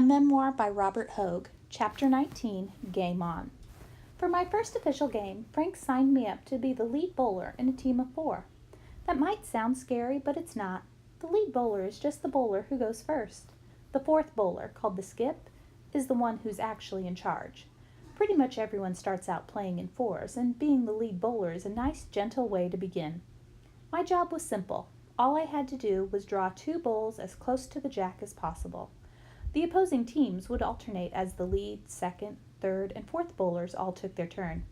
memoir by Robert Hogue, Chapter 19, Game On. For my first official game, Frank signed me up to be the lead bowler in a team of 4. That might sound scary, but it's not. The lead bowler is just the bowler who goes first. The 4th bowler, called the skip, is the one who's actually in charge. Pretty much everyone starts out playing in 4s, and being the lead bowler is a nice, gentle way to begin. My job was simple. All I had to do was draw 2 bowls as close to the jack as possible. The opposing teams would alternate as the lead, 2nd, 3rd, and 4th bowlers all took their turn.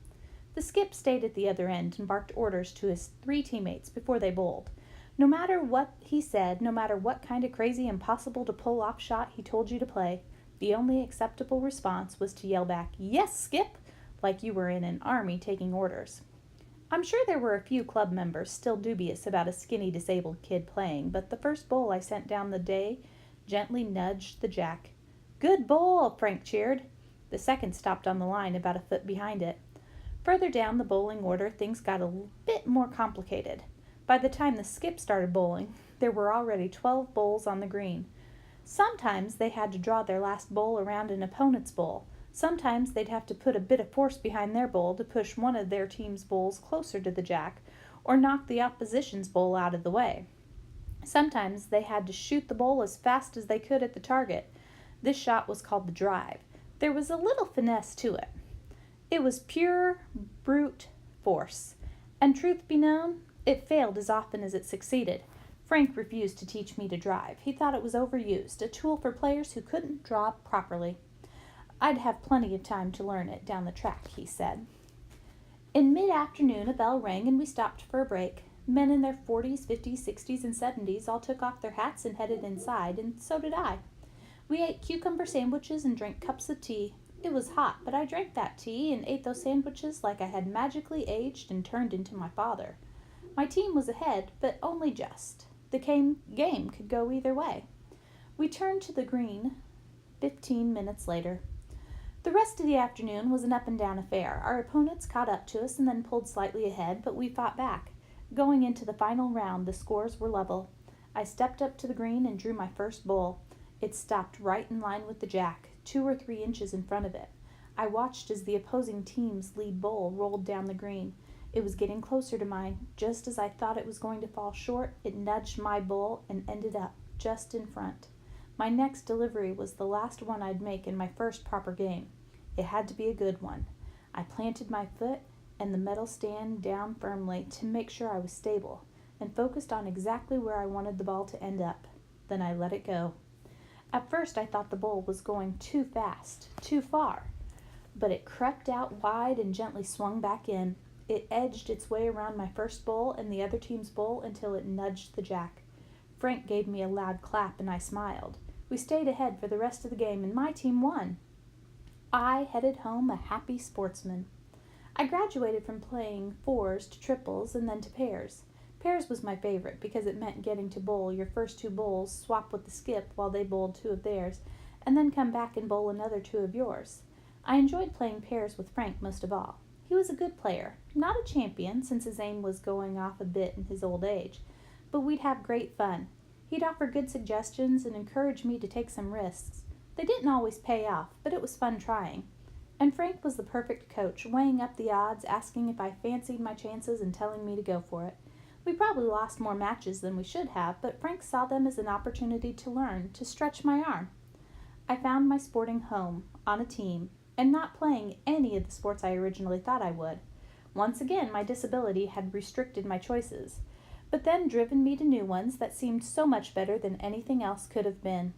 The skip stayed at the other end and barked orders to his 3 teammates before they bowled. No matter what he said, no matter what kind of crazy, impossible to pull off shot he told you to play, the only acceptable response was to yell back, "Yes, skip!" like you were in an army taking orders. I'm sure there were a few club members still dubious about a skinny disabled kid playing, but the first bowl I sent down the day gently nudged the jack. "Good bowl!" Frank cheered. The second stopped on the line about a foot behind it. Further down the bowling order, things got a bit more complicated. By the time the skip started bowling, there were already 12 bowls on the green. Sometimes they had to draw their last bowl around an opponent's bowl. Sometimes they'd have to put a bit of force behind their bowl to push one of their team's bowls closer to the jack, or knock the opposition's bowl out of the way. Sometimes they had to shoot the bowl as fast as they could at the target. This shot was called the drive. There was a little finesse to it. It was pure, brute force. And truth be known, it failed as often as it succeeded. Frank refused to teach me to drive. He thought it was overused, a tool for players who couldn't draw properly. I'd have plenty of time to learn it down the track, he said. In mid-afternoon, a bell rang and we stopped for a break. Men in their 40s, 50s, 60s, and 70s all took off their hats and headed inside, and so did I. We ate cucumber sandwiches and drank cups of tea. It was hot, but I drank that tea and ate those sandwiches like I had magically aged and turned into my father. My team was ahead, but only just. The game could go either way. We turned to the green 15 minutes later. The rest of the afternoon was an up-and-down affair. Our opponents caught up to us and then pulled slightly ahead, but we fought back. Going into the final round, the scores were level. I stepped up to the green and drew my first bowl. It stopped right in line with the jack, 2 or 3 inches in front of it. I watched as the opposing team's lead bowl rolled down the green. It was getting closer to mine. Just as I thought it was going to fall short, it nudged my bowl and ended up just in front. My next delivery was the last one I'd make in my first proper game. It had to be a good one. I planted my foot and the metal stand down firmly to make sure I was stable, and focused on exactly where I wanted the ball to end up. Then I let it go. At first I thought the bowl was going too fast, too far, but it crept out wide and gently swung back in. It edged its way around my first bowl and the other team's bowl until it nudged the jack. Frank gave me a loud clap and I smiled. We stayed ahead for the rest of the game and my team won. I headed home a happy sportsman. I graduated from playing 4s to triples and then to pairs. Pairs was my favorite because it meant getting to bowl your first 2 bowls, swap with the skip while they bowled 2 of theirs, and then come back and bowl another 2 of yours. I enjoyed playing pairs with Frank most of all. He was a good player, not a champion since his aim was going off a bit in his old age, but we'd have great fun. He'd offer good suggestions and encourage me to take some risks. They didn't always pay off, but it was fun trying. And Frank was the perfect coach, weighing up the odds, asking if I fancied my chances and telling me to go for it. We probably lost more matches than we should have, but Frank saw them as an opportunity to learn, to stretch my arm. I found my sporting home, on a team, and not playing any of the sports I originally thought I would. Once again, my disability had restricted my choices, but then driven me to new ones that seemed so much better than anything else could have been.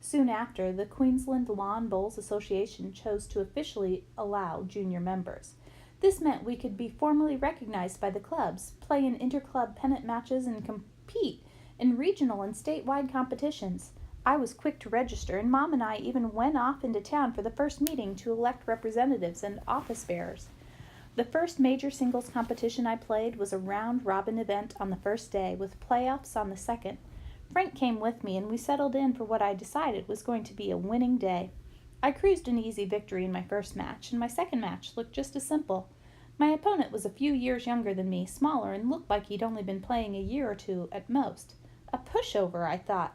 Soon after, the Queensland Lawn Bowls Association chose to officially allow junior members. This meant we could be formally recognized by the clubs, play in inter-club pennant matches, and compete in regional and statewide competitions. I was quick to register, and Mom and I even went off into town for the first meeting to elect representatives and office bearers. The first major singles competition I played was a round-robin event on the first day, with playoffs on the second. Frank came with me, and we settled in for what I decided was going to be a winning day. I cruised an easy victory in my first match, and my second match looked just as simple. My opponent was a few years younger than me, smaller, and looked like he'd only been playing a year or 2 at most. A pushover, I thought.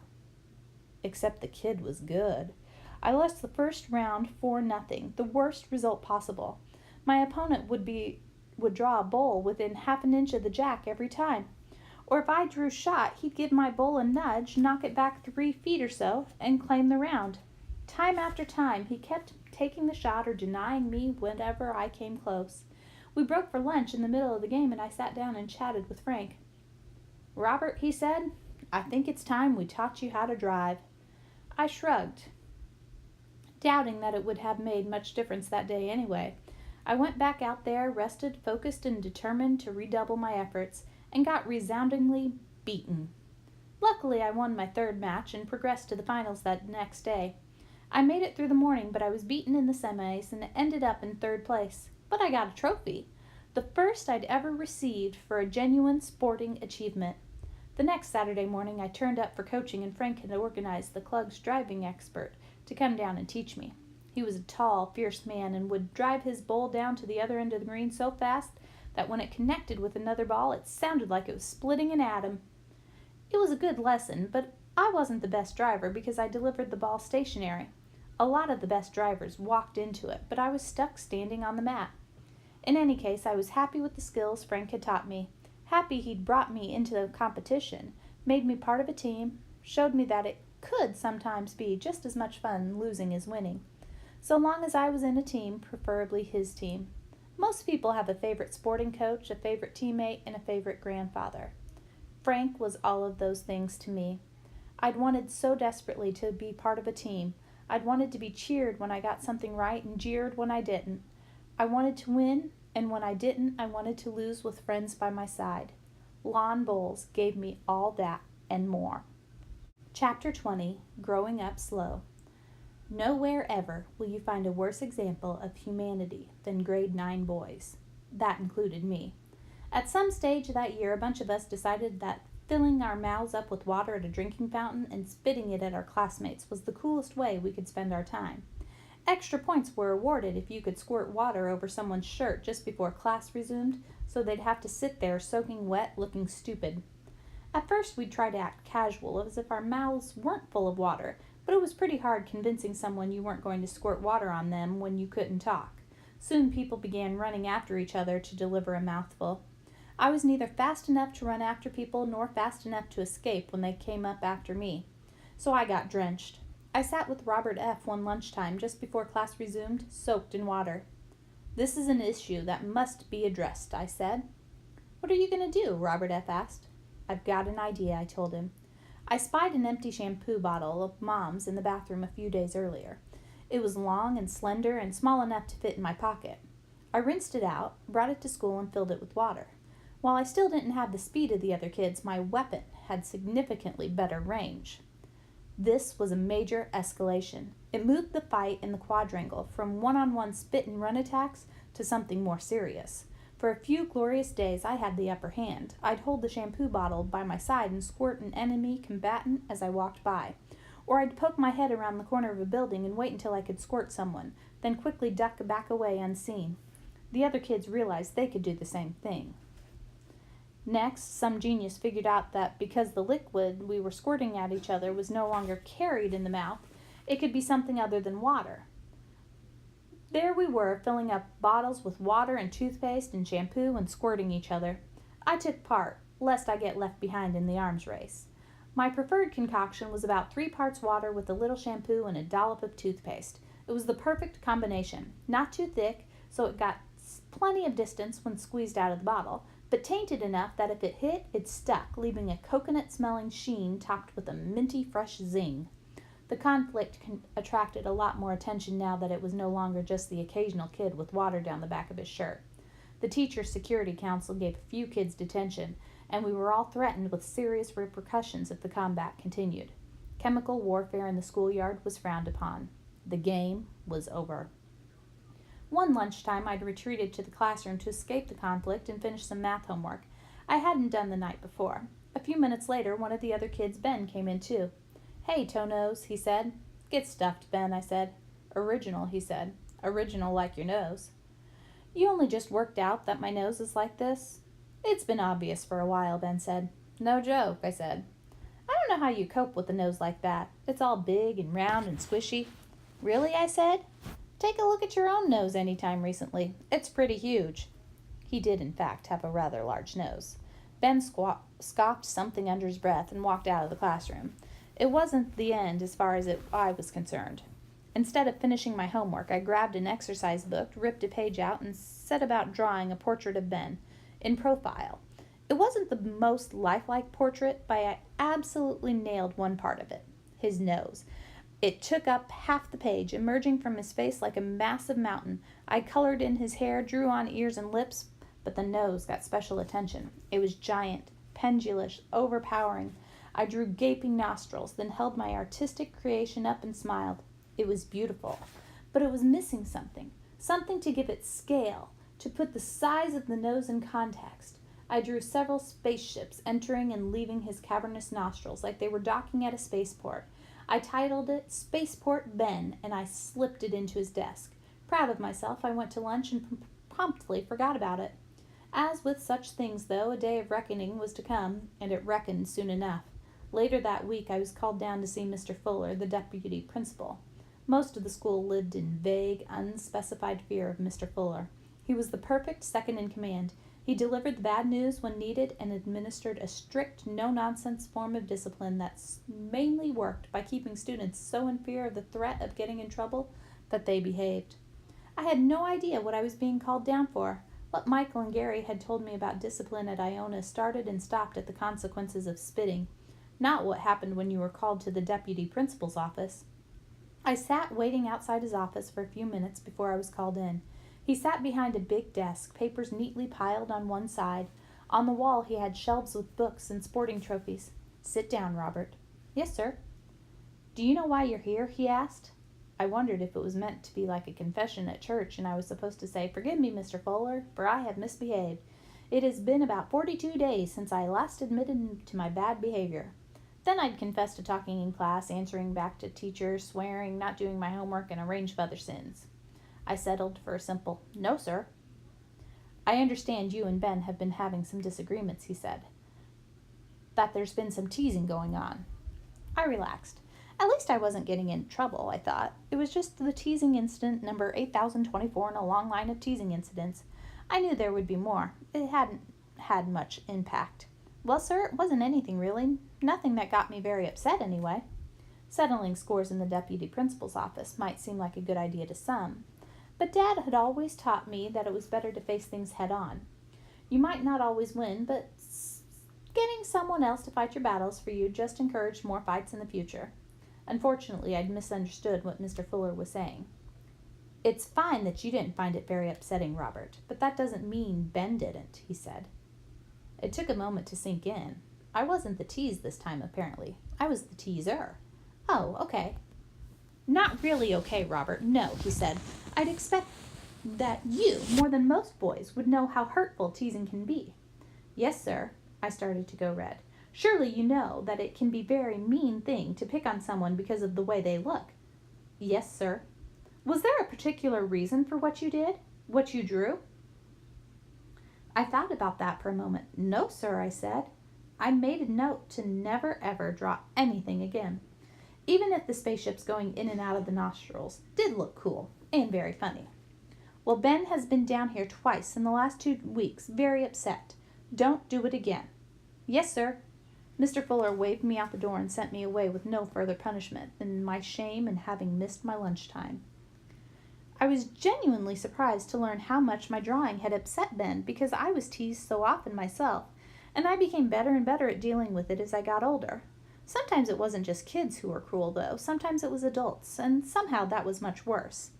Except the kid was good. I lost the first round 4-0, the worst result possible. My opponent would draw a bowl within half an inch of the jack every time. Or if I drew shot, he'd give my bowl a nudge, knock it back 3 feet or so, and claim the round. Time after time, he kept taking the shot or denying me whenever I came close. We broke for lunch in the middle of the game, and I sat down and chatted with Frank. "Robert," he said, "I think it's time we taught you how to drive." I shrugged, doubting that it would have made much difference that day anyway. I went back out there, rested, focused, and determined to redouble my efforts, and got resoundingly beaten. Luckily, I won my 3rd match and progressed to the finals that next day. I made it through the morning, but I was beaten in the semis and ended up in 3rd place. But I got a trophy, the first I'd ever received for a genuine sporting achievement. The next Saturday morning, I turned up for coaching, and Frank had organized the club's driving expert to come down and teach me. He was a tall, fierce man and would drive his bowl down to the other end of the green so fast that when it connected with another ball, it sounded like it was splitting an atom. It was a good lesson, but I wasn't the best driver because I delivered the ball stationary. A lot of the best drivers walked into it, but I was stuck standing on the mat. In any case, I was happy with the skills Frank had taught me, happy he'd brought me into the competition, made me part of a team, showed me that it could sometimes be just as much fun losing as winning, so long as I was in a team, preferably his team. Most people have a favorite sporting coach, a favorite teammate, and a favorite grandfather. Frank was all of those things to me. I'd wanted so desperately to be part of a team. I'd wanted to be cheered when I got something right and jeered when I didn't. I wanted to win, and when I didn't, I wanted to lose with friends by my side. Lawn bowls gave me all that and more. Chapter 20, Growing Up Slow. Nowhere ever will you find a worse example of humanity than grade 9 boys. That included me. At some stage that year, a bunch of us decided that filling our mouths up with water at a drinking fountain and spitting it at our classmates was the coolest way we could spend our time. Extra points were awarded if you could squirt water over someone's shirt just before class resumed, so they'd have to sit there soaking wet, looking stupid. At first we'd try to act casual, as if our mouths weren't full of water, but it was pretty hard convincing someone you weren't going to squirt water on them when you couldn't talk. Soon people began running after each other to deliver a mouthful. I was neither fast enough to run after people nor fast enough to escape when they came up after me, so I got drenched. I sat with Robert F. one lunchtime just before class resumed, soaked in water. "This is an issue that must be addressed," I said. "What are you going to do?" Robert F. asked. "I've got an idea," I told him. I spied an empty shampoo bottle of Mom's in the bathroom a few days earlier. It was long and slender and small enough to fit in my pocket. I rinsed it out, brought it to school, and filled it with water. While I still didn't have the speed of the other kids, my weapon had significantly better range. This was a major escalation. It moved the fight in the quadrangle from one-on-one spit-and-run attacks to something more serious. For a few glorious days, I had the upper hand. I'd hold the shampoo bottle by my side and squirt an enemy combatant as I walked by. Or I'd poke my head around the corner of a building and wait until I could squirt someone, then quickly duck back away unseen. The other kids realized they could do the same thing. Next, some genius figured out that because the liquid we were squirting at each other was no longer carried in the mouth, it could be something other than water. There we were, filling up bottles with water and toothpaste and shampoo and squirting each other. I took part, lest I get left behind in the arms race. My preferred concoction was about 3 parts water with a little shampoo and a dollop of toothpaste. It was the perfect combination, not too thick, so it got plenty of distance when squeezed out of the bottle, but tainted enough that if it hit, it stuck, leaving a coconut-smelling sheen topped with a minty fresh zing. The conflict attracted a lot more attention now that it was no longer just the occasional kid with water down the back of his shirt. The Teacher's Security Council gave a few kids detention, and we were all threatened with serious repercussions if the combat continued. Chemical warfare in the schoolyard was frowned upon. The game was over. One lunchtime, I'd retreated to the classroom to escape the conflict and finish some math homework I hadn't done the night before. A few minutes later, one of the other kids, Ben, came in too. "Hey, Toe-Nose," he said. "Get stuffed, Ben," I said. "Original," he said. "Original like your nose." "You only just worked out that my nose is like this?" "It's been obvious for a while," Ben said. "No joke," I said. "I don't know how you cope with a nose like that. It's all big and round and squishy." Really? I said. Take a look at your own nose any time recently. It's pretty huge. He did, in fact, have a rather large nose. Ben scoffed something under his breath and walked out of the classroom. It wasn't the end as far as I was concerned. Instead of finishing my homework, I grabbed an exercise book, ripped a page out, and set about drawing a portrait of Ben, in profile. It wasn't the most lifelike portrait, but I absolutely nailed one part of it, his nose. It took up half the page, emerging from his face like a massive mountain. I colored in his hair, drew on ears and lips, but the nose got special attention. It was giant, pendulous, overpowering. I drew gaping nostrils, then held my artistic creation up and smiled. It was beautiful, but it was missing something to give it scale, to put the size of the nose in context. I drew several spaceships entering and leaving his cavernous nostrils like they were docking at a spaceport. I titled it Spaceport Ben, and I slipped it into his desk. Proud of myself, I went to lunch and promptly forgot about it. As with such things, though, a day of reckoning was to come, and it reckoned soon enough. Later that week, I was called down to see Mr. Fuller, the deputy principal. Most of the school lived in vague, unspecified fear of Mr. Fuller. He was the perfect second in command. He delivered the bad news when needed and administered a strict, no-nonsense form of discipline that mainly worked by keeping students so in fear of the threat of getting in trouble that they behaved. I had no idea what I was being called down for. What Michael and Gary had told me about discipline at Iona started and stopped at the consequences of spitting, not what happened when you were called to the deputy principal's office. I sat waiting outside his office for a few minutes before I was called in. He sat behind a big desk, papers neatly piled on one side. On the wall he had shelves with books and sporting trophies. "Sit down, Robert." "Yes, sir." "Do you know why you're here?" he asked. I wondered if it was meant to be like a confession at church and I was supposed to say, "Forgive me, Mr. Fuller, for I have misbehaved. It has been about 42 days since I last admitted to my bad behavior." Then I'd confess to talking in class, answering back to teachers, swearing, not doing my homework, and a range of other sins. I settled for a simple, "No, sir." "I understand you and Ben have been having some disagreements," he said. "That there's been some teasing going on." I relaxed. At least I wasn't getting in trouble, I thought. It was just the teasing incident number 8024 in a long line of teasing incidents. I knew there would be more. It hadn't had much impact. "Well, sir, it wasn't anything really. Nothing that got me very upset anyway." Settling scores in the deputy principal's office might seem like a good idea to some, but Dad had always taught me that it was better to face things head on. You might not always win, but getting someone else to fight your battles for you just encouraged more fights in the future. Unfortunately, I'd misunderstood what Mr. Fuller was saying. "It's fine that you didn't find it very upsetting, Robert, but that doesn't mean Ben didn't," he said. It took a moment to sink in. I wasn't the tease this time, apparently. I was the teaser. "Oh, okay." "Not really okay, Robert. No," he said. "I'd expect that you, more than most boys, would know how hurtful teasing can be." "Yes, sir." I started to go red. "Surely you know that it can be a very mean thing to pick on someone because of the way they look." "Yes, sir." "Was there a particular reason for what you did? What you drew?" I thought about that for a moment. "No, sir," I said. I made a note to never ever draw anything again, even if the spaceships going in and out of the nostrils did look cool and very funny. "Well, Ben has been down here twice in the last 2 weeks, very upset. Don't do it again." "Yes, sir." Mr. Fuller waved me out the door and sent me away with no further punishment than my shame in having missed my lunchtime. I was genuinely surprised to learn how much my drawing had upset Ben because I was teased so often myself, and I became better and better at dealing with it as I got older. Sometimes it wasn't just kids who were cruel, though. Sometimes it was adults, and somehow that was much worse.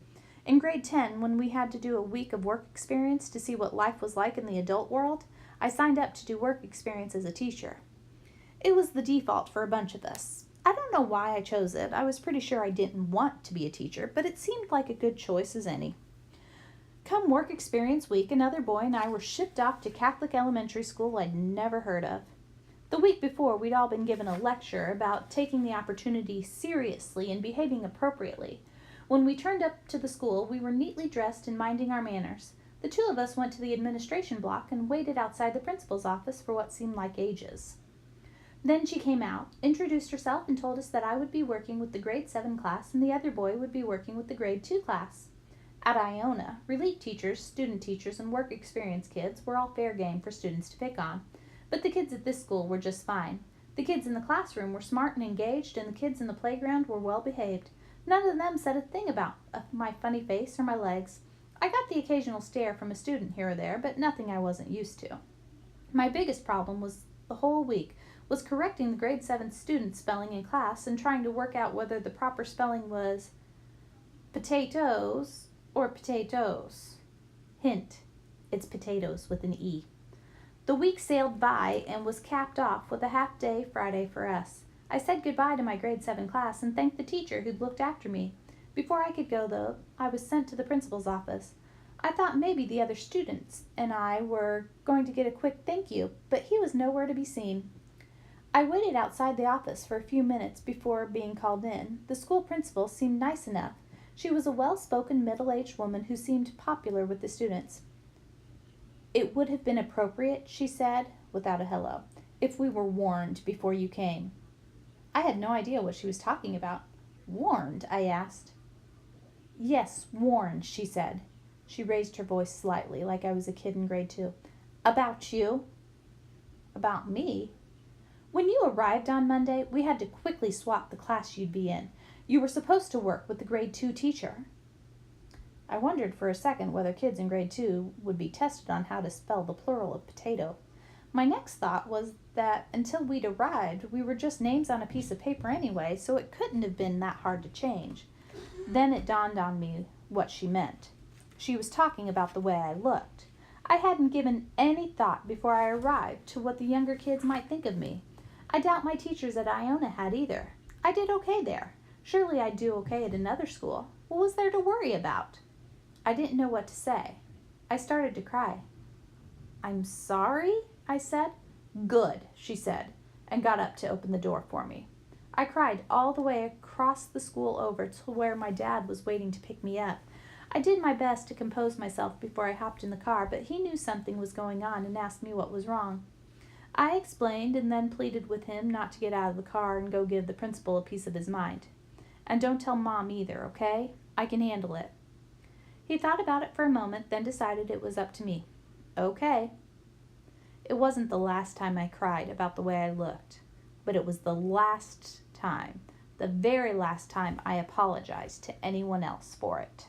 In grade 10, when we had to do a week of work experience to see what life was like in the adult world, I signed up to do work experience as a teacher. It was the default for a bunch of us. I don't know why I chose it. I was pretty sure I didn't want to be a teacher, but it seemed like a good choice as any. Come work experience week, another boy and I were shipped off to Catholic elementary school I'd never heard of. The week before, we'd all been given a lecture about taking the opportunity seriously and behaving appropriately. When we turned up to the school, we were neatly dressed and minding our manners. The 2 of us went to the administration block and waited outside the principal's office for what seemed like ages. Then she came out, introduced herself, and told us that I would be working with the grade 7 class and the other boy would be working with the grade 2 class. At Iona, relief teachers, student teachers, and work experience kids were all fair game for students to pick on. But the kids at this school were just fine. The kids in the classroom were smart and engaged, and the kids in the playground were well behaved. None of them said a thing about my funny face or my legs. I got the occasional stare from a student here or there, but nothing I wasn't used to. My biggest problem was the whole week was correcting the grade 7 students' spelling in class and trying to work out whether the proper spelling was potatoes or potatoes. Hint, it's potatoes with an E. The week sailed by and was capped off with a half-day Friday for us. I said goodbye to my grade 7 class and thanked the teacher who'd looked after me. Before I could go, though, I was sent to the principal's office. I thought maybe the other students and I were going to get a quick thank you, but he was nowhere to be seen. I waited outside the office for a few minutes before being called in. The school principal seemed nice enough. She was a well-spoken, middle-aged woman who seemed popular with the students. "It would have been appropriate," she said, without a hello, "if we were warned before you came." I had no idea what she was talking about. "Warned?" I asked. "Yes, warned," she said. She raised her voice slightly, like I was a kid in grade 2. "About you." "About me?" "When you arrived on Monday, we had to quickly swap the class you'd be in. You were supposed to work with the grade 2 teacher." I wondered for a second whether kids in grade 2 would be tested on how to spell the plural of potato. My next thought was that until we'd arrived, we were just names on a piece of paper anyway, so it couldn't have been that hard to change. Then it dawned on me what she meant. She was talking about the way I looked. I hadn't given any thought before I arrived to what the younger kids might think of me. I doubt my teachers at Iona had either. I did okay there. Surely I'd do okay at another school. What was there to worry about? I didn't know what to say. I started to cry. "I'm sorry," I said. "Good," she said, and got up to open the door for me. I cried all the way across the school over to where my dad was waiting to pick me up. I did my best to compose myself before I hopped in the car, but he knew something was going on and asked me what was wrong. I explained and then pleaded with him not to get out of the car and go give the principal a piece of his mind. "And don't tell Mom either, okay? I can handle it." He thought about it for a moment, then decided it was up to me. "Okay." It wasn't the last time I cried about the way I looked, but it was the last time, the very last time I apologized to anyone else for it.